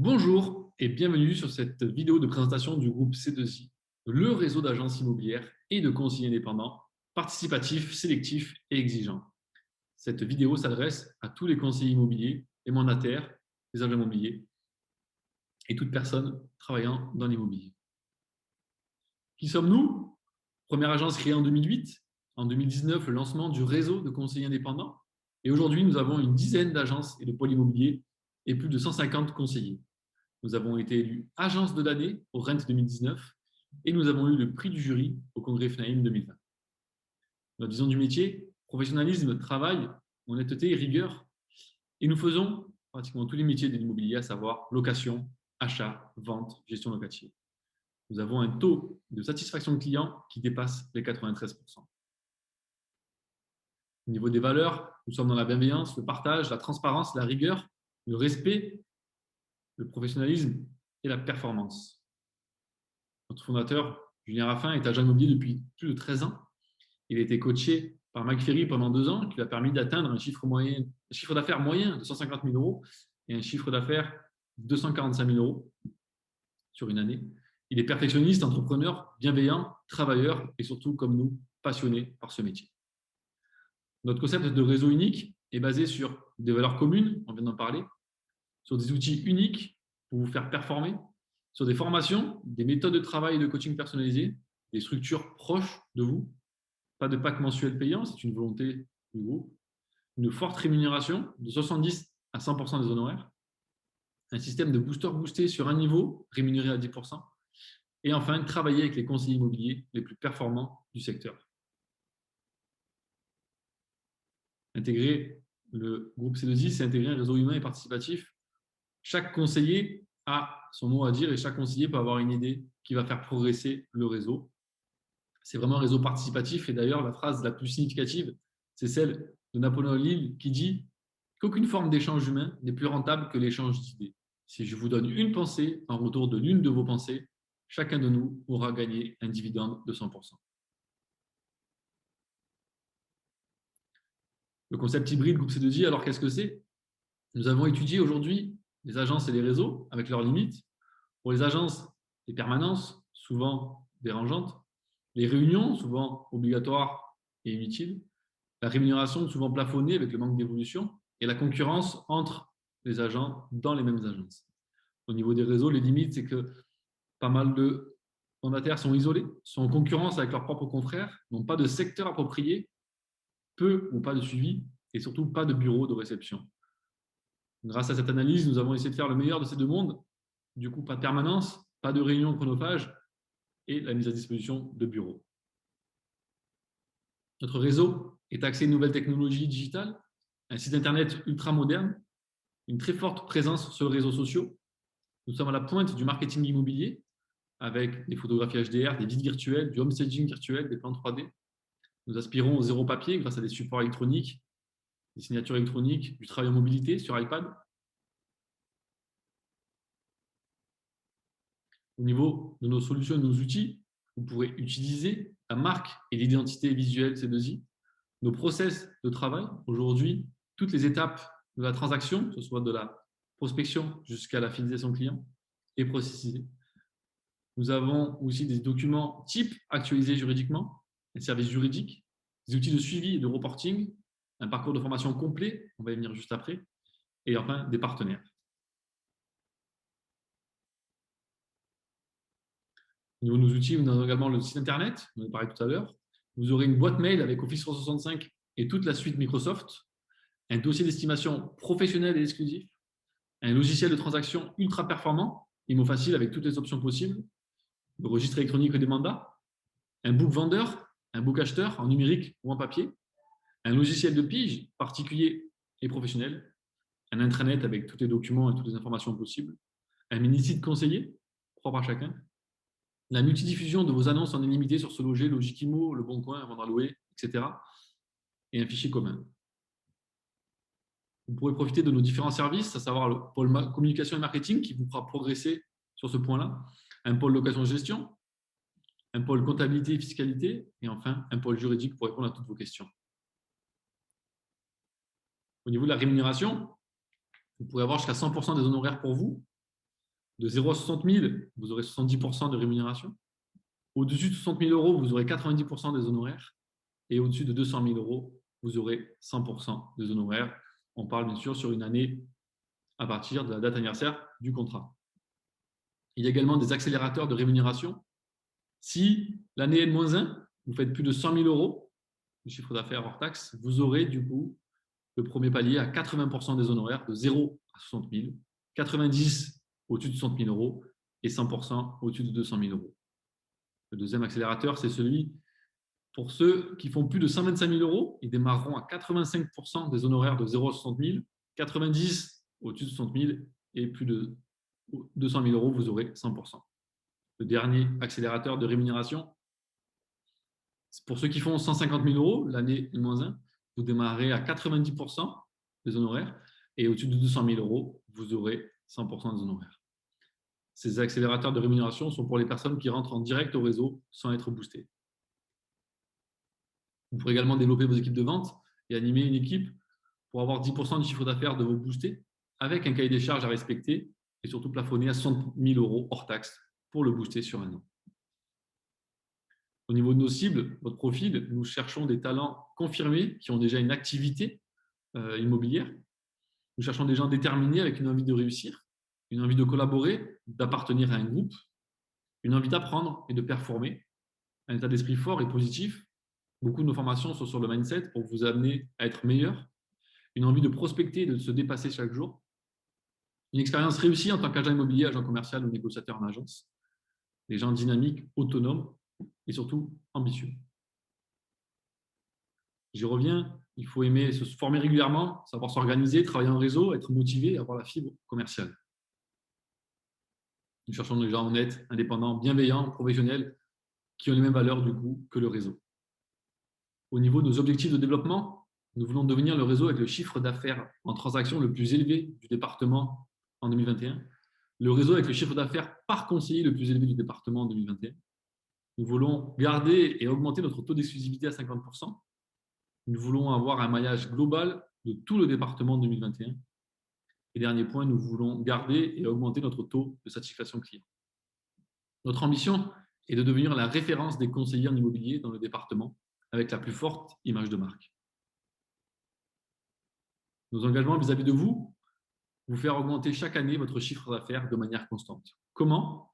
Bonjour et bienvenue sur cette vidéo de présentation du groupe C2I, le réseau d'agences immobilières et de conseillers indépendants, participatifs, sélectifs et exigeants. Cette vidéo s'adresse à tous les conseillers immobiliers, les mandataires, les agents immobiliers et toute personne travaillant dans l'immobilier. Qui sommes-nous? Première agence créée en 2008, en 2019 le lancement du réseau de conseillers indépendants et aujourd'hui nous avons une dizaine d'agences et de pôles immobiliers et plus de 150 conseillers. Nous avons été élus agence de l'année au RENT 2019 et nous avons eu le prix du jury au congrès FNAIM 2020. Notre vision du métier, professionnalisme, travail, honnêteté et rigueur. Et nous faisons pratiquement tous les métiers de l'immobilier, à savoir location, achat, vente, gestion locative. Nous avons un taux de satisfaction client qui dépasse les 93%. Au niveau des valeurs, nous sommes dans la bienveillance, le partage, la transparence, la rigueur, le respect, le professionnalisme et la performance. Notre fondateur, Julien Raffin, est agent immobilier depuis plus de 13 ans. Il a été coaché par Mike Ferry pendant 2 ans, qui lui a permis d'atteindre un chiffre d'affaires moyen de 150 000 euros et un chiffre d'affaires de 245 000 euros sur une année. Il est perfectionniste, entrepreneur, bienveillant, travailleur et surtout, comme nous, passionné par ce métier. Notre concept de réseau unique est basé sur des valeurs communes, on vient d'en parler, sur des outils uniques pour vous faire performer, sur des formations, des méthodes de travail et de coaching personnalisées, des structures proches de vous, pas de pack mensuel payant, c'est une volonté du groupe, une forte rémunération de 70 à 100% des honoraires, un système de booster boosté sur un niveau, rémunéré à 10%, et enfin, travailler avec les conseillers immobiliers les plus performants du secteur. Intégrer le groupe C2I, c'est intégrer un réseau humain et participatif. Chaque conseiller a son mot à dire et chaque conseiller peut avoir une idée qui va faire progresser le réseau. C'est vraiment un réseau participatif et d'ailleurs, la phrase la plus significative, c'est celle de Napoléon Hill qui dit qu'aucune forme d'échange humain n'est plus rentable que l'échange d'idées. Si je vous donne une pensée en retour de l'une de vos pensées, chacun de nous aura gagné un dividende de 100%. Le concept hybride groupe C2I, alors qu'est-ce que c'est? Nous avons étudié aujourd'hui les agences et les réseaux avec leurs limites. Pour les agences, les permanences, souvent dérangeantes, les réunions, souvent obligatoires et inutiles, la rémunération, souvent plafonnée avec le manque d'évolution, et la concurrence entre les agents dans les mêmes agences. Au niveau des réseaux, les limites, c'est que pas mal de mandataires sont isolés, sont en concurrence avec leurs propres confrères, n'ont pas de secteur approprié, peu ou pas de suivi, et surtout pas de bureau de réception. Grâce à cette analyse, nous avons essayé de faire le meilleur de ces deux mondes. Du coup, pas de permanence, pas de réunion chronophage et la mise à disposition de bureaux. Notre réseau est axé aux nouvelles technologies digitales, un site internet ultra moderne, une très forte présence sur les réseaux sociaux. Nous sommes à la pointe du marketing immobilier avec des photographies HDR, des visites virtuelles, du home staging virtuel, des plans 3D. Nous aspirons au zéro papier grâce à des supports électroniques, des signatures électroniques, du travail en mobilité sur iPad. Au niveau de nos solutions et de nos outils, vous pourrez utiliser la marque et l'identité visuelle C2I, nos process de travail. Aujourd'hui, toutes les étapes de la transaction, que ce soit de la prospection jusqu'à la fidélisation client, est processisée. Nous avons aussi des documents types actualisés juridiquement, des services juridiques, des outils de suivi et de reporting, un parcours de formation complet, on va y venir juste après, et enfin des partenaires. Au niveau de nos outils, nous avons également le site internet, on en a parlé tout à l'heure. Vous aurez une boîte mail avec Office 365 et toute la suite Microsoft, un dossier d'estimation professionnel et exclusif, un logiciel de transaction ultra performant, IMO Facile avec toutes les options possibles, le registre électronique des mandats, un book vendeur, un book acheteur en numérique ou en papier, un logiciel de pige particulier et professionnel, un intranet avec tous les documents et toutes les informations possibles, un mini-site conseiller, propre à chacun, la multidiffusion de vos annonces en illimité sur Ce Loger, Logikimo, Le Bon Coin, Vendre à louer, etc. et un fichier commun. Vous pourrez profiter de nos différents services, à savoir le pôle communication et marketing qui vous fera progresser sur ce point-là, un pôle location-gestion, un pôle comptabilité et fiscalité, et enfin un pôle juridique pour répondre à toutes vos questions. Au niveau de la rémunération, vous pourrez avoir jusqu'à 100% des honoraires pour vous, De 0 à 60 000, vous aurez 70% de rémunération. Au-dessus de 60 000 euros, vous aurez 90% des honoraires. Et au-dessus de 200 000 euros, vous aurez 100% des honoraires. On parle bien sûr sur une année à partir de la date anniversaire du contrat. Il y a également des accélérateurs de rémunération. Si l'année N-1, vous faites plus de 100 000 euros de chiffre d'affaires hors taxe, vous aurez du coup le premier palier à 80% des honoraires de 0 à 60 000, 90 au-dessus de 60 000 euros et 100% au-dessus de 200 000 euros. Le deuxième accélérateur, c'est celui pour ceux qui font plus de 125 000 euros. Ils démarreront à 85% des honoraires de 0 à 60 000, 90 au-dessus de 60 000 et plus de 200 000 euros, vous aurez 100%. Le dernier accélérateur de rémunération, c'est pour ceux qui font 150 000 euros l'année N-1, vous démarrerez à 90% des honoraires et au-dessus de 200 000 euros, vous aurez 100% des honoraires. Ces accélérateurs de rémunération sont pour les personnes qui rentrent en direct au réseau sans être boostées. Vous pourrez également développer vos équipes de vente et animer une équipe pour avoir 10% du chiffre d'affaires de vos boostés avec un cahier des charges à respecter et surtout plafonné à 60 000 euros hors taxe pour le booster sur un an. Au niveau de nos cibles, votre profil, nous cherchons des talents confirmés qui ont déjà une activité immobilière. Nous cherchons des gens déterminés avec une envie de réussir, une envie de collaborer, d'appartenir à un groupe, une envie d'apprendre et de performer, un état d'esprit fort et positif. Beaucoup de nos formations sont sur le mindset pour vous amener à être meilleur, une envie de prospecter et de se dépasser chaque jour, une expérience réussie en tant qu'agent immobilier, agent commercial ou négociateur en agence, des gens dynamiques, autonomes et surtout ambitieux. J'y reviens, il faut aimer se former régulièrement, savoir s'organiser, travailler en réseau, être motivé et avoir la fibre commerciale. Nous cherchons des gens honnêtes, indépendants, bienveillants, professionnels, qui ont les mêmes valeurs du coup que le réseau. Au niveau de nos objectifs de développement, nous voulons devenir le réseau avec le chiffre d'affaires en transaction le plus élevé du département en 2021, le réseau avec le chiffre d'affaires par conseiller le plus élevé du département en 2021. Nous voulons garder et augmenter notre taux d'exclusivité à 50%. Nous voulons avoir un maillage global de tout le département en 2021. Et dernier point, nous voulons garder et augmenter notre taux de satisfaction client. Notre ambition est de devenir la référence des conseillers en immobilier dans le département avec la plus forte image de marque. Nos engagements vis-à-vis de vous faire augmenter chaque année votre chiffre d'affaires de manière constante. Comment?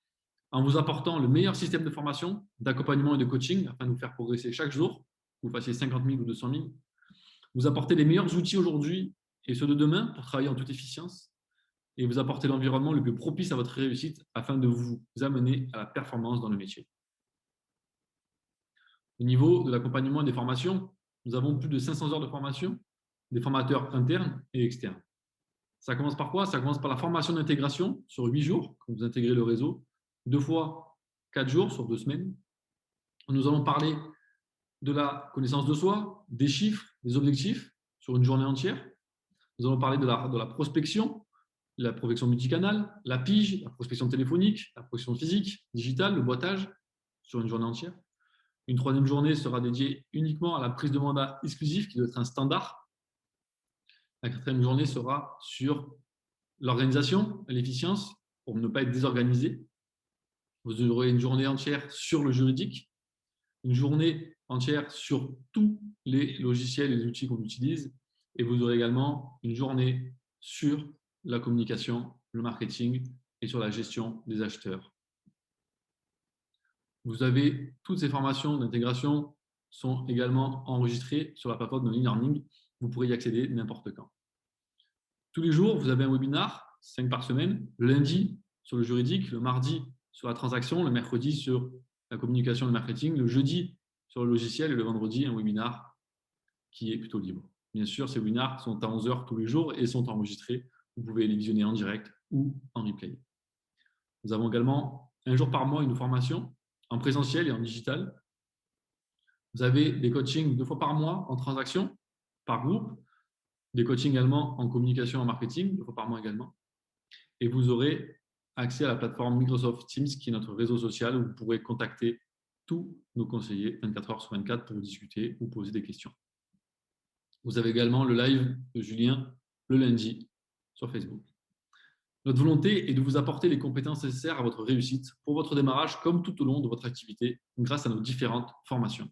En vous apportant le meilleur système de formation, d'accompagnement et de coaching afin de vous faire progresser chaque jour, que vous fassiez 50 000 ou 200 000. Vous apporter les meilleurs outils aujourd'hui et ceux de demain pour travailler en toute efficience et vous apporter l'environnement le plus propice à votre réussite afin de vous amener à la performance dans le métier. Au niveau de l'accompagnement et des formations, nous avons plus de 500 heures de formation, des formateurs internes et externes. Ça commence par quoi? Ça commence par la formation d'intégration sur 8 jours, quand vous intégrez le réseau, 2 fois 4 jours sur 2 semaines. Nous allons parler de la connaissance de soi, des chiffres, des objectifs sur une journée entière. Nous allons parler de la prospection, la prospection multicanale, la pige, la prospection téléphonique, la prospection physique, digitale, le boitage sur une journée entière. Une troisième journée sera dédiée uniquement à la prise de mandat exclusif qui doit être un standard. La quatrième journée sera sur l'organisation et l'efficience pour ne pas être désorganisé. Vous aurez une journée entière sur le juridique, une journée entière sur tous les logiciels et les outils qu'on utilise et vous aurez également une journée sur la communication, le marketing et sur la gestion des acheteurs. Vous avez toutes ces formations d'intégration sont également enregistrées sur la plateforme de e-learning. Vous pourrez y accéder n'importe quand. Tous les jours, vous avez un webinar, 5 par semaine, le lundi sur le juridique, le mardi sur la transaction, le mercredi sur la communication et le marketing, le jeudi sur le logiciel et le vendredi, un webinar qui est plutôt libre. Bien sûr, ces webinars sont à 11 heures tous les jours et sont enregistrés. Vous pouvez les visionner en direct ou en replay. Nous avons également un jour par mois une formation en présentiel et en digital. Vous avez des coachings 2 fois par mois en transaction, par groupe, des coachings également en communication et en marketing, 2 fois par mois également. Et vous aurez accès à la plateforme Microsoft Teams, qui est notre réseau social où vous pourrez contacter tous nos conseillers 24 heures sur 24 pour discuter ou poser des questions. Vous avez également le live de Julien le lundi sur Facebook. Notre volonté est de vous apporter les compétences nécessaires à votre réussite pour votre démarrage comme tout au long de votre activité grâce à nos différentes formations.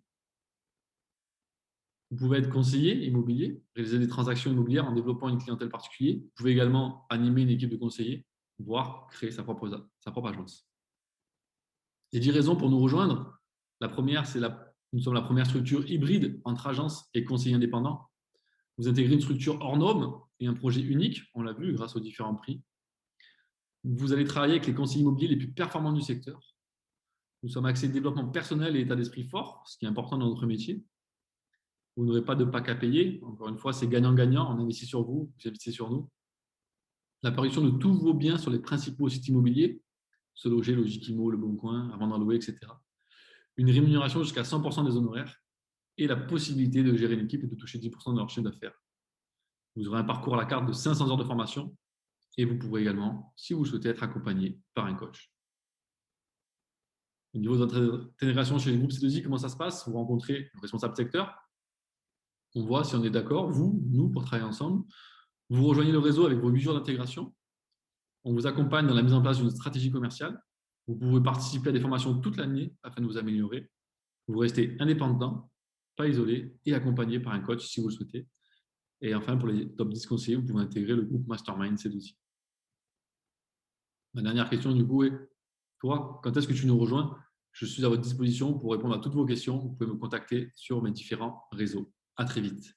Vous pouvez être conseiller immobilier, réaliser des transactions immobilières en développant une clientèle particulière. Vous pouvez également animer une équipe de conseillers, voire créer sa propre agence. Il y a 10 raisons pour nous rejoindre. La première, nous sommes la première structure hybride entre agence et conseiller indépendant. Vous intégrez une structure hors norme et un projet unique, on l'a vu grâce aux différents prix. Vous allez travailler avec les conseillers immobiliers les plus performants du secteur. Nous sommes axés développement personnel et état d'esprit fort, ce qui est important dans notre métier. Vous n'aurez pas de pack à payer. Encore une fois, c'est gagnant-gagnant. On investit sur vous, vous investissez sur nous. L'apparition de tous vos biens sur les principaux sites immobiliers, Se Loger, Logikimo, Le Bon Coin, Avant d'en louer, etc. Une rémunération jusqu'à 100% des honoraires et la possibilité de gérer une équipe et de toucher 10% de leur chiffre d'affaires. Vous aurez un parcours à la carte de 500 heures de formation et vous pourrez également, si vous le souhaitez, être accompagné par un coach. Au niveau de votre intégration chez le groupe C2I, comment ça se passe? Vous rencontrez le responsable secteur. On voit si on est d'accord, vous, nous, pour travailler ensemble. Vous rejoignez le réseau avec vos 8 jours d'intégration. On vous accompagne dans la mise en place d'une stratégie commerciale. Vous pouvez participer à des formations toute l'année afin de vous améliorer. Vous restez indépendant, pas isolé et accompagné par un coach si vous le souhaitez. Et enfin, pour les top 10 conseillers, vous pouvez intégrer le groupe Mastermind C2I. Ma dernière question du coup est, toi, quand est-ce que tu nous rejoins? Je suis à votre disposition pour répondre à toutes vos questions. Vous pouvez me contacter sur mes différents réseaux. À très vite.